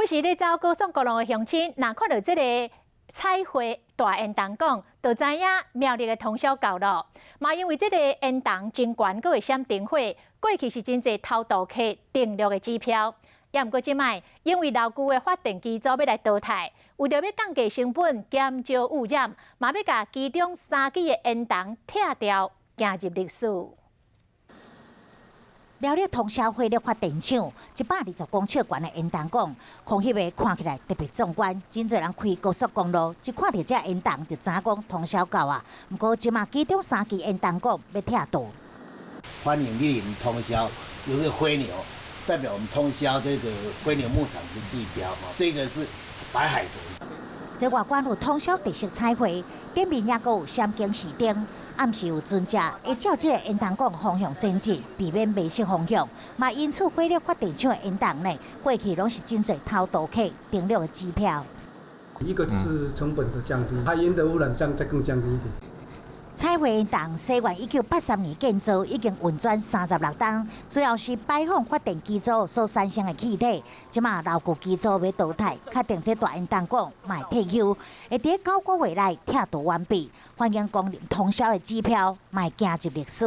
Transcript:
每时咧走高速公路的乡亲，若看到这个彩绘大烟筒讲，就知影苗栗的通宵到咯。嘛因为这个烟筒真悬，阁会闪灯火，过去是真侪偷渡客订录的支票。也毋过即摆，因为老旧的发电机组要来淘汰，为着要降低成本、减少污染，嘛要甲其中3支的烟筒拆掉，行入历史。苗栗通宵火力发电厂120公尺悬的烟筒管，空翕的看起来特别壮观，真侪人开高速公路，一看到这烟筒就知影讲通宵到啊。不过即马其中3支烟筒管要拆除。欢迎莅临通宵，有个灰牛，代表我们通宵这个灰牛牧场的地标嘛。这个是白海豚。这外观有通宵特色彩绘，顶面也有闪光视灯。暗时有船只会照这个烟筒管方向前进，避免迷失方向。嘛，因此火力发电厂的烟筒呢，过去拢是真侪偷渡客订录的机票。一个是成本的降低，海烟的污染再更降低一点。彩绘烟筒西元1983年建造，已经运转36档，主要是摆放发电机组所产生的气体。即马老旧机组要淘汰，确定这大烟筒管卖退休，会伫9个月内拆除完毕。欢迎光临通宵的机票，卖行入历史。